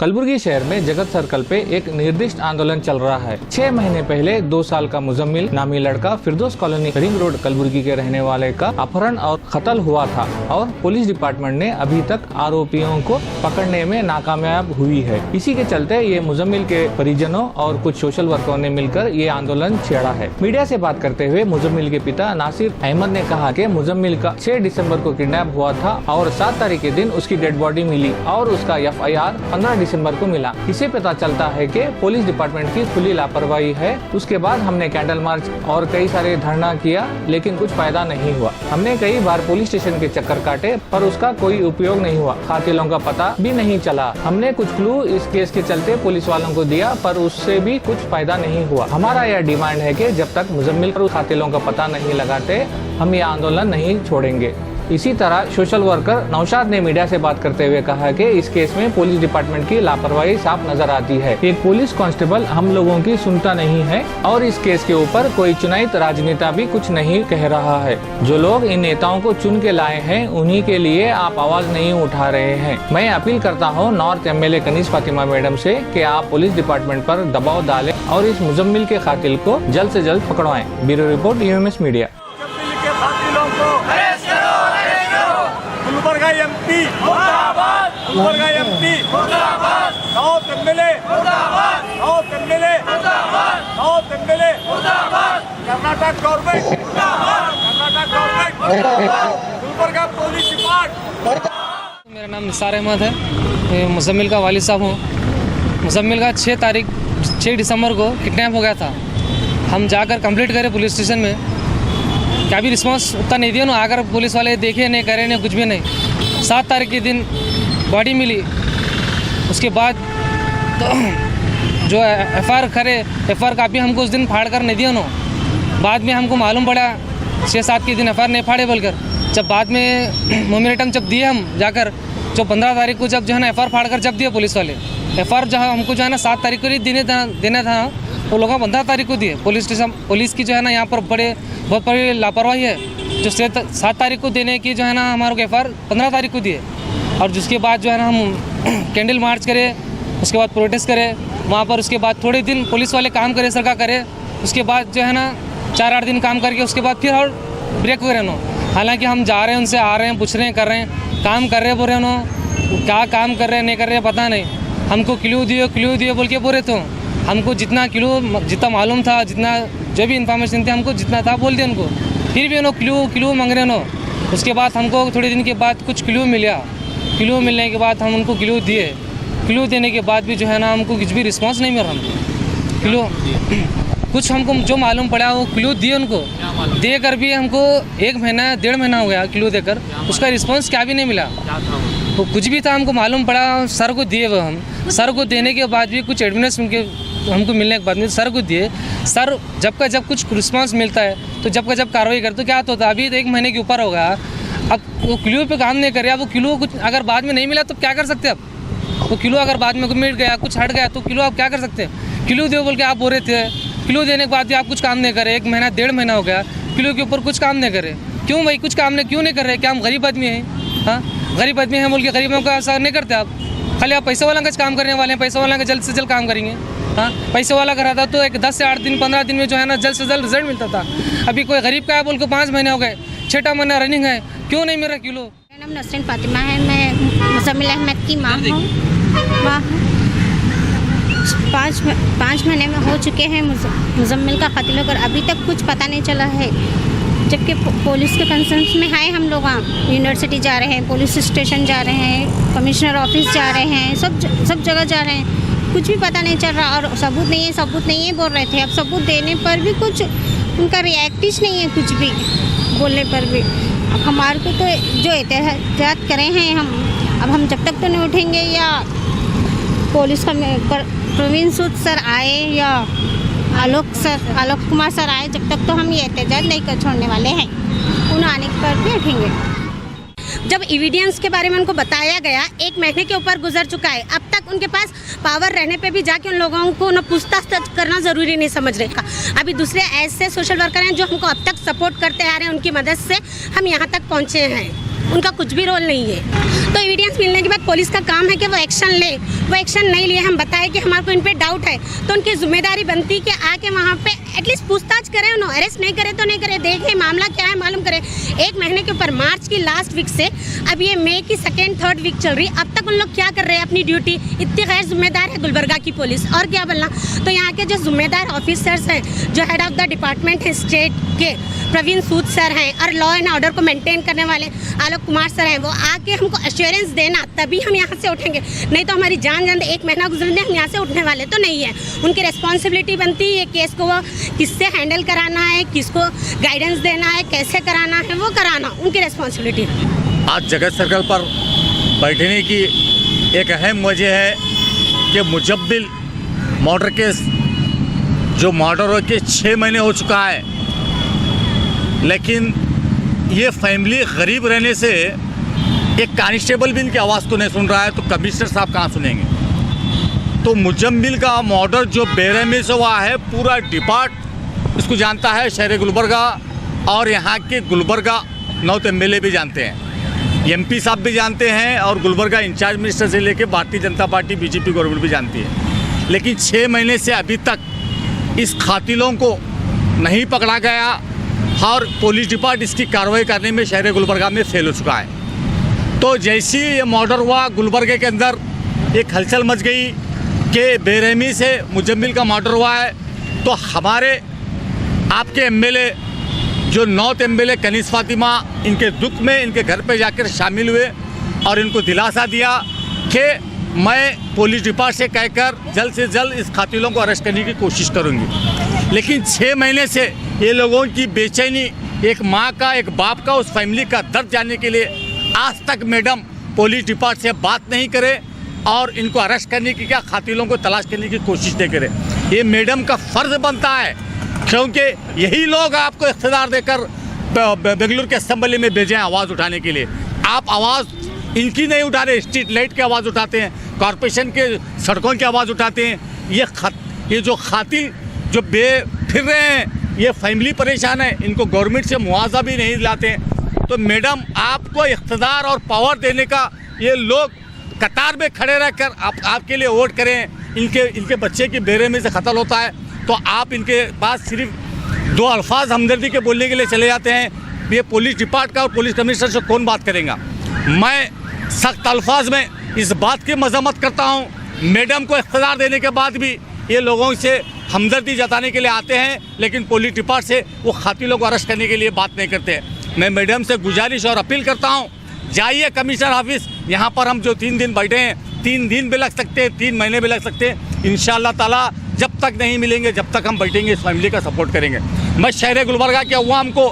कलबुर्गी शहर में जगत सर्कल पे एक निर्दिष्ट आंदोलन चल रहा है। 6 महीने पहले 2 साल का मुजम्मिल नामी लड़का फिरदौस कॉलोनी रिंग रोड कलबुर्गी के रहने वाले का अपहरण और कत्ल हुआ था और पुलिस डिपार्टमेंट ने अभी तक आरोपियों को पकड़ने में नाकामयाब हुई है। इसी के चलते ये मुजम्मिल के परिजनों और कुछ सोशल वर्करों ने मिलकर ये आंदोलन छेड़ा है। मीडिया से बात करते हुए मुजम्मिल के पिता नासिर अहमद ने कहा कि मुजम्मिल का 6 दिसंबर को किडनैप हुआ था और 7 तारीख के दिन उसकी डेड बॉडी मिली और उसका FIR 15 दिसंबर को मिला। इसे पता चलता है कि पुलिस डिपार्टमेंट की खुली लापरवाही है। उसके बाद हमने कैंडल मार्च और कई सारे धरना किया, लेकिन कुछ फायदा नहीं हुआ। हमने कई बार पुलिस स्टेशन के चक्कर काटे पर उसका कोई उपयोग नहीं हुआ। कातिलों का पता भी नहीं चला। हमने कुछ क्लू इस केस के चलते पुलिस वालों को दिया पर उससे भी कुछ फायदा नहीं हुआ। हमारा यह डिमांड है कि जब तक मुजम्मिल और कातिलों का पता नहीं लगाते हम ये आंदोलन नहीं छोड़ेंगे। इसी तरह सोशल वर्कर नौशाद ने मीडिया से बात करते हुए कहा कि इस केस में पुलिस डिपार्टमेंट की लापरवाही साफ नजर आती है। एक पुलिस कांस्टेबल हम लोगों की सुनता नहीं है और इस केस के ऊपर कोई चुनायत राजनेता भी कुछ नहीं कह रहा है। जो लोग इन नेताओं को चुन के लाए हैं उन्हीं के लिए आप आवाज नहीं उठा रहे हैं। मैं अपील करता हूँ नॉर्थ MLA कनीज फातिमा मैडम से कि आप पुलिस डिपार्टमेंट पर दबाव डालें और इस मुजम्मिल के कातिल को जल्द से जल्द पकड़वाएं। ब्यूरो रिपोर्ट UMS मीडिया। MP मुर्दाबाद, गुलबर्गा MP मुर्दाबाद, नॉर्थ MLA मुर्दाबाद, नॉर्थ MLA मुर्दाबाद, नॉर्थ MLA मुर्दाबाद, कर्नाटक गवर्नमेंट मुर्दाबाद, कर्नाटक गवर्नमेंट मुर्दाबाद, गुलबर्गा पुलिस डिपार्टमेंट। मेरा नाम निसार अहमद है, मुजम्मिल का वालिद साहब हूँ। मुजम्मिल का 6 दिसंबर को किडनैप हो गया था। हम जाकर कंप्लीट करे पुलिस स्टेशन में, क्या भी रिस्पांस उतना नहीं दिया ना। आकर पुलिस वाले देखे नहीं, करे नहीं, कुछ भी नहीं। 7 तारीख के दिन बॉडी मिली। उसके बाद तो जो FIR कापी हमको उस दिन फाड़ कर नहीं दिया ना। बाद में हमको मालूम पड़ा 6-7 के दिन FIR नहीं फाड़े बोलकर। जब बाद में मोमेंटम जब दिए हम जाकर, जो 15 तारीख को जब जो है ना FIR फाड़ कर जब दिए पुलिस वाले। FIR जहाँ हमको जो है ना 7 तारीख को ही देना था वो लोगों 15 तारीख को दिए। पुलिस की जो है ना यहाँ पर बहुत बड़ी लापरवाही है। जो 7 तारीख को देने की जो है ना हमारे को FIR 15 तारीख को दिए। और जिसके बाद जो है ना हम कैंडल मार्च करे, उसके बाद प्रोटेस्ट करे वहाँ पर। उसके बाद थोड़े दिन पुलिस वाले काम करे, सरकार करे। उसके बाद जो है ना 4-8 दिन काम करके उसके बाद फिर और ब्रेक हो रहे नो। हालांकि हम जा रहे हैं, उनसे आ रहे हैं, पूछ रहे हैं, कर रहे हैं, काम कर रहे बोल रहे नो। क्या काम कर रहे हैं नहीं कर रहे हैं पता नहीं। हमको क्लू दिए बोल के बोल रहे थे। हमको जितना मालूम था, जितना जो भी इन्फॉर्मेशन थी हमको जितना था बोल दिया उनको। फिर भी उन्होंने क्लू मांग रहे नो। उसके बाद हमको थोड़े दिन के बाद कुछ क्लू मिला। क्लू मिलने के बाद हम उनको क्लू दिए। क्लू देने के बाद भी जो है ना हमको कुछ भी रिस्पांस नहीं मिल रहा। क्लू कुछ हमको जो मालूम पड़ा वो क्लू दिए उनको, देकर भी हमको 1-1.5 महीना हो गया क्लू देकर। उसका रिस्पांस क्या भी नहीं मिला। वो कुछ भी था हमको मालूम पड़ा, सर को दिए। वो हम सर को देने के बाद भी कुछ एविडेंस हमको मिलने के बाद में सर को दिए। सर जब कुछ रिस्पांस मिलता है तो जब कार्रवाई करते तो क्या होता है। अभी तो 1 महीने के ऊपर हो गया। अब वो क्लू पे काम नहीं कर रहा। वो क्लू कुछ अगर बाद में नहीं मिला तो क्या कर सकते हैं अब। वो क्लू अगर बाद में मिल गया, कुछ हट गया तो क्लू आप क्या कर सकते हैं। क्लू दो बोल के आप बोल रहे थे। क्लू देने के बाद भी आप कुछ काम नहीं करे। 1-1.5 महीना हो गया क्लू के ऊपर कुछ काम नहीं करे। क्यों भाई कुछ काम क्यों नहीं कर रहे? क्या हम गरीब आदमी हैं? हाँ, गरीब आदमी हैं बोल के गरीबों का असर नहीं करते आप। खाली आप पैसे वाला का काम करने वाले हैं, पैसे वाला का जल्द से जल्द काम करेंगे। हाँ, पैसे वाला का रहता तो एक 10 से 8 दिन 15 दिन में जो है ना जल्द से जल्द रिजल्ट मिलता था। अभी कोई गरीब का है बोल के 5 महीने हो गए, 6 महीना रनिंग है, क्यों नहीं मेरा क्लू? मेरा नाम नसरीन फातिमा है। मैं मुजम्मिल अहमद की माँ हूँ। 5 महीने में हो चुके हैं मुजम्मिल का कत्ल होकर, अभी तक कुछ पता नहीं चला है। जबकि पुलिस के कंसर्न में आए हम लोग, यूनिवर्सिटी जा रहे हैं, पुलिस स्टेशन जा रहे हैं, कमिश्नर ऑफिस जा रहे हैं, सब जगह जा रहे हैं, कुछ भी पता नहीं चल रहा। और सबूत नहीं है बोल रहे थे। अब सबूत देने पर भी कुछ उनका रिएक्टिव नहीं है, कुछ भी बोलने पर भी। अब हमारे को तो जो एहतियात करे हैं हम जब तक तो नहीं उठेंगे या पुलिस का प्रवीण सूद सर आए या आलोक कुमार सर आए, जब तक तो हम ये एहतियात नहीं कर छोड़ने वाले हैं। उन्हें आने पर भी उठेंगे। जब एविडेंस के बारे में उनको बताया गया, 1 महीने के ऊपर गुजर चुका है। अब तक उनके पास पावर रहने पे भी जाके उन लोगों को न पूछताछ करना ज़रूरी नहीं समझ रहे का। अभी दूसरे ऐसे सोशल वर्कर हैं जो हमको अब तक सपोर्ट करते आ रहे हैं, उनकी मदद से हम यहाँ तक पहुँचे हैं। उनका कुछ भी रोल नहीं है। तो एविडेंस मिलने के बाद पुलिस का काम है कि वो एक्शन ले, वो एक्शन नहीं लिए, हम बताए कि हमारे को इन पे डाउट है, तो उनकी जिम्मेदारी बनती कि आके वहाँ पे एटलीस्ट पूछताछ करें, उन्होंने अरेस्ट नहीं करे तो नहीं करे, देखें मामला क्या है मालूम करें। 1 महीने के ऊपर मार्च की लास्ट वीक से अब ये मई की 2nd-3rd वीक चल रही, अब तक उन लोग क्या कर रहे हैं अपनी ड्यूटी। इतनी गैर जिम्मेदार है गुलबर्गा की पुलिस, और क्या बोलना। तो यहाँ के जो जिम्मेदार ऑफिसर्स हैं, जो हेड ऑफ द डिपार्टमेंट है स्टेट के, प्रवीण सूद सर हैं, और लॉ एंड ऑर्डर को मेंटेन करने वाले आलोक कुमार सर हैं, वो आके हमको एश्योरेंस देना, तभी हम यहाँ से उठेंगे। नहीं तो हमारी जान 1 महीना गुजरने हम यहाँ से उठने वाले तो नहीं है। उनकी रिस्पॉन्सिबिलिटी बनती है केस को वो किससे हैंडल कराना है, किसको गाइडेंस देना है, कैसे कराना है, वो कराना उनकी रिस्पॉन्सिबिलिटी है। आज जगत सर्कल पर बैठने की एक अहम वजह है कि मुजम्मिल मर्डर केस जो मर्डर हो के 6 महीने हो चुका है, लेकिन ये फैमिली गरीब रहने से एक कांस्टेबल भी इनकी आवाज़ को नहीं सुन रहा है, तो कमिश्नर साहब कहाँ सुनेंगे। तो मुजम्मिल का मर्डर जो बेरहमी से हुआ है, पूरा डिपार्ट इसको जानता है, शहर गुलबर्गा और यहाँ के गुलबर्गा नॉर्थ एमएलए भी जानते हैं, एमपी साहब भी जानते हैं, और गुलबर्गा इंचार्ज मिनिस्टर से लेकर Bharatiya Janata party BJP government भी जानती है। लेकिन 6 महीने से अभी तक इस कातिलों को नहीं पकड़ा गया, और पुलिस डिपार्ट इसकी कार्रवाई करने में शहर गुलबर्गा में फेल हो चुका है। तो जैसे ही ये मर्डर हुआ, गुलबर्गे के अंदर एक हलचल मच गई कि बेरहमी से मुजम्मिल का मर्डर हुआ है। तो हमारे आपके एमएलए जो नॉर्थ एमएलए कनीस फातिमा, इनके दुख में इनके घर पे जाकर शामिल हुए और इनको दिलासा दिया कि मैं पुलिस डिपार्ट से कहकर जल्द से जल्द इस कातिलों को अरेस्ट करने की कोशिश करूंगी। लेकिन 6 महीने से ये लोगों की बेचैनी, एक माँ का, एक बाप का, उस फैमिली का दर्द जानने के लिए आज तक मैडम पुलिस डिपार्ट से बात नहीं करे और इनको अरेस्ट करने की, क्या कातिलों को तलाश करने की कोशिश नहीं करे। ये मैडम का फ़र्ज़ बनता है, क्योंकि यही लोग आपको इख्तियार देकर बेंगलुरु के असेंबली में भेजे हैं आवाज़ उठाने के लिए। आप आवाज़ इनकी नहीं उठा रहे, स्ट्रीट लाइट की आवाज़ उठाते हैं, कॉरपोरेशन के सड़कों की आवाज़ उठाते हैं। ये जो कातिल जो फिर रहे हैं, ये फैमिली परेशान है, इनको गवर्नमेंट से मुआवजा भी नहीं दिलाते हैं। तो मैडम आपको इख्तियार और पावर देने का, ये लोग कतार में खड़े रहकर आपके लिए वोट करें, इनके बच्चे की बेरहमी से कत्ल होता है, तो आप इनके पास सिर्फ 2 अल्फाज हमदर्दी के बोलने के लिए चले जाते हैं। ये पुलिस डिपार्ट का और पुलिस कमिश्नर से कौन बात करेगा। मैं सख्त अल्फाज में इस बात की मजम्मत करता हूँ, मैडम को इख्तियार देने के बाद भी ये लोगों से हमदर्दी जताने के लिए आते हैं, लेकिन पुलिस डिपार्ट से वो कातिलों को अरेस्ट करने के लिए बात नहीं करते। मैं मैडम से गुजारिश और अपील करता हूँ, जाइए कमिश्नर ऑफिस। यहाँ पर हम जो 3 दिन बैठे हैं, 3 दिन भी लग सकते हैं, 3 महीने भी लग सकते हैं, इंशाअल्लाह ताला जब तक नहीं मिलेंगे, जब तक हम बैठेंगे, इस फैमिली का सपोर्ट करेंगे। मैं शहर गुलबर्गा के अवाम को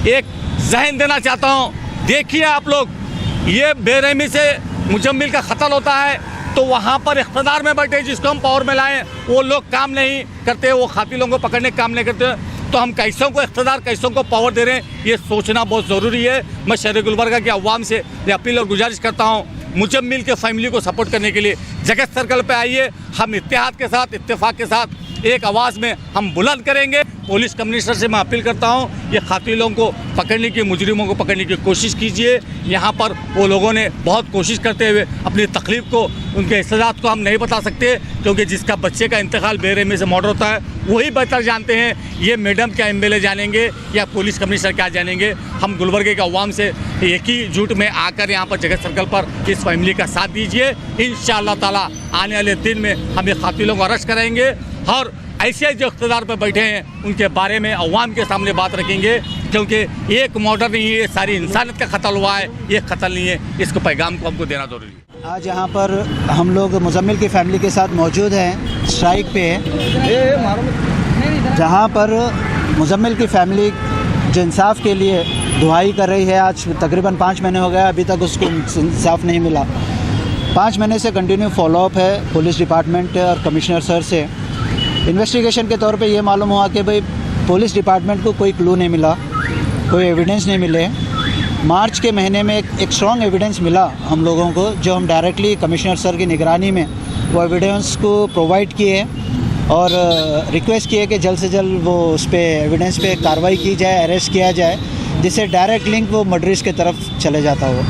एक जहन देना चाहता हूँ, देखिए आप लोग, ये बेरहमी से मुजम्मिल का कत्ल होता है तो वहाँ पर इख्तियार में बैठे जिसको हम पावर में लाएँ, वो लोग काम नहीं करते, वो कातिलों को पकड़ने काम नहीं करते। तो हम कैसों को इख्तियार, कैसों को पावर दे रहे हैं, ये सोचना बहुत ज़रूरी है। मैं शहर गुलबर्गा के अवाम से ये अपील और गुजारिश करता हूँ, मुजम्मिल के फैमिली को सपोर्ट करने के लिए जगत सर्कल पे आइए। हम इत्तेहाद के साथ, इत्तेफाक के साथ एक आवाज़ में हम बुलंद करेंगे। पुलिस कमिश्नर से मैं अपील करता हूँ, ये कातिलों को पकड़ने की, मुजरिमों को पकड़ने की कोशिश कीजिए। यहाँ पर वो लोगों ने बहुत कोशिश करते हुए अपनी तकलीफ़ को, उनके एहसास को हम नहीं बता सकते, क्योंकि जिसका बच्चे का इंतकाल बेरहमी से मर्डर होता है वही बेहतर जानते हैं। ये मैडम क्या एमएलए जानेंगे या पुलिस कमिश्नर क्या जानेंगे। हम गुलबर्गे के अवाम से एक ही जुट में आकर यहाँ पर जगत सर्कल पर इस फैमिली का साथ दीजिए। इंशाअल्लाह ताला आने वाले दिन में हम ये कातिलों को अरेस्ट करेंगे और ऐसे जो इख्तियार पर बैठे हैं उनके बारे में अवाम के सामने बात रखेंगे, क्योंकि एक मर्डर नहीं है, सारी इंसानियत का कत्ल हुआ है, ये कत्ल नहीं है। इसको पैगाम को हमको देना जरूरी है। आज यहाँ पर हम लोग मुजम्मिल की फैमिली के साथ मौजूद हैं, स्ट्राइक पे हैं, जहाँ पर मुजम्मिल की फैमिली जो इंसाफ के लिए दुआई कर रही है। आज तकरीबन 5 महीने हो गए, अभी तक उसको इंसाफ नहीं मिला। 5 महीने से कंटिन्यू फॉलोअप है पुलिस डिपार्टमेंट और कमिश्नर सर से। इन्वेस्टिगेशन के तौर पे ये मालूम हुआ कि भाई पुलिस डिपार्टमेंट को कोई क्लू नहीं मिला, कोई एविडेंस नहीं मिले। मार्च के महीने में एक स्ट्रॉन्ग एविडेंस मिला हम लोगों को, जो हम डायरेक्टली कमिश्नर सर की निगरानी में वो एविडेंस को प्रोवाइड किए और रिक्वेस्ट किए कि जल्द से जल्द वो उस पर एविडेंस पे कार्रवाई की जाए, अरेस्ट किया जाए। जिससे डायरेक्ट लिंक वो मर्डरिस्ट की तरफ चले जाता हो।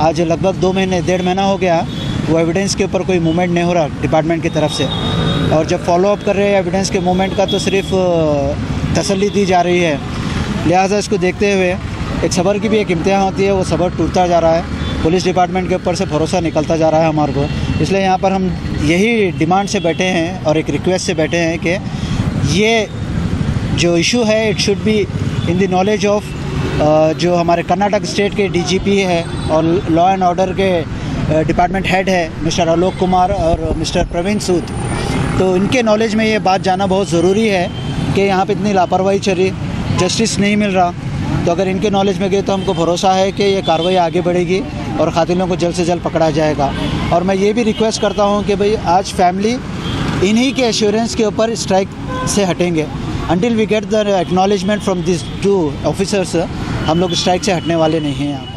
आज लगभग 2 महीने 1.5 महीना हो गया, वो एविडेंस के ऊपर कोई मूवमेंट नहीं हो रहा डिपार्टमेंट की तरफ से। और जब फॉलोअप कर रहे हैं एविडेंस के मूवमेंट का तो सिर्फ तसल्ली दी जा रही है। लिहाजा इसको देखते हुए एक सब्र की भी एक इम्तिहान होती है, वो सब्र टूटता जा रहा है। पुलिस डिपार्टमेंट के ऊपर से भरोसा निकलता जा रहा है हमारे को। इसलिए यहाँ पर हम यही डिमांड से बैठे हैं और एक रिक्वेस्ट से बैठे हैं कि ये जो इशू है it should be in the knowledge of जो हमारे कर्नाटक स्टेट के डीजीपी है और लॉ एंड ऑर्डर के डिपार्टमेंट हेड है मिस्टर आलोक कुमार और मिस्टर प्रवीण सूद। तो इनके नॉलेज में ये बात जाना बहुत ज़रूरी है कि यहाँ पे इतनी लापरवाही चल रही, जस्टिस नहीं मिल रहा। तो अगर इनके नॉलेज में गए तो हमको भरोसा है कि ये कार्रवाई आगे बढ़ेगी और कातिलों को जल्द से जल्द पकड़ा जाएगा। और मैं ये भी रिक्वेस्ट करता हूँ कि भाई आज फैमिली इन्हीं के एश्योरेंस के ऊपर स्ट्राइक से हटेंगे। Until we get the acknowledgement from this 2 officers हम लोग स्ट्राइक से हटने वाले नहीं हैं यहाँ।